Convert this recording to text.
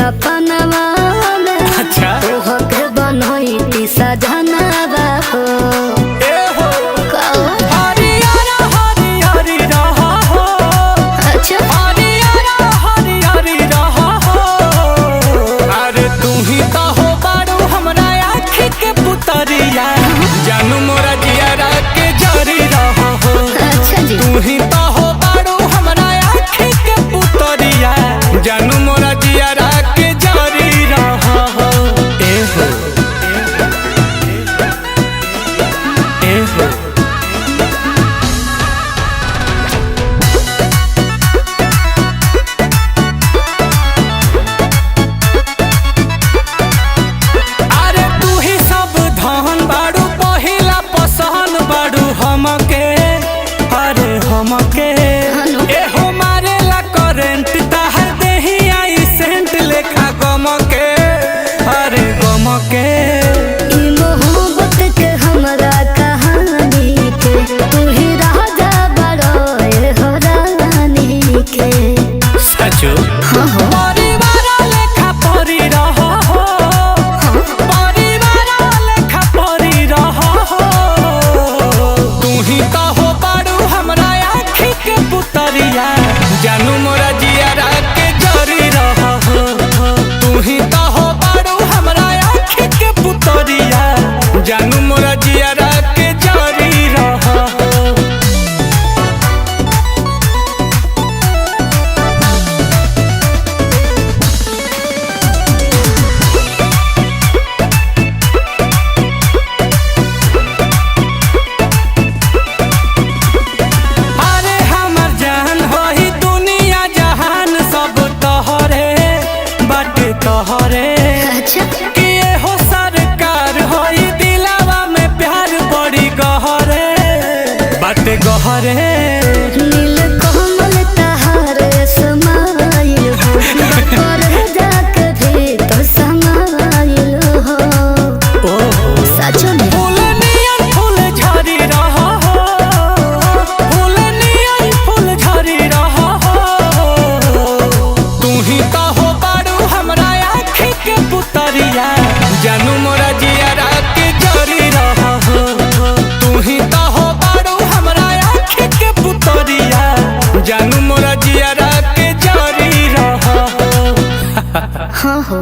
सपनवा में अच्छा तोहके बनैती सजनवा हो ए हो कहो हरियारा हरियारी रहा हो अच्छा हरियारा हरियारी रहा हो अरे तू ही तो हो बारू हमरा आँखी के पुतरिया जानू मोरा जियारा के जरी रहा हो अच्छा जी तू ही तो हो बारू हमरा आँखी के पुतरिया जानू मोरा जियारा के जरी रहा हो ए हो ए हो अरे तू ही सब धन बारू पहिला पसंद बारू हमके अरे हमके ए हो मारेला करेंट ताहर देही आई सेंट लेखा गमके अरे गमके ई मोहब्बत के हमरा कहानी के तू ही राजा बड़ो ए हो रानी के सचो हाँ हो परिवार लेखा परी रहा हो परिवार लेखा परी रहा हो तू ही तो हो बारू हमरा आँखी के पुतरिया जानू मोरा जियारा के जरी रहा हो तू ही तो हो बारू हमरा आँखी के पुतरिया जानू मोरा जियारा के जरी रहा हो अरे हमर जान होई दुनिया जहान सब तोहरे बाटे तोहरे अच्छा कि हो सरकार होई दिलावा में प्यार बड़ी गहरे बाटे गहरे नील कमल तहारे समाइल हो बकर जाके भी तो समाइल हो ओहो सचो में फूल नियन फूल झरी रहा हो फूल नियन फूल झरी रहा हो तू ही तो हो बारू हमरा आँखी के पुतरिया जानू मोरा जियारा के जरी रहा हो तू ही तो हो बारू हमरा आँखी के पुतरिया जानू मोरा जियारा के जरी रहा हो हाँ हो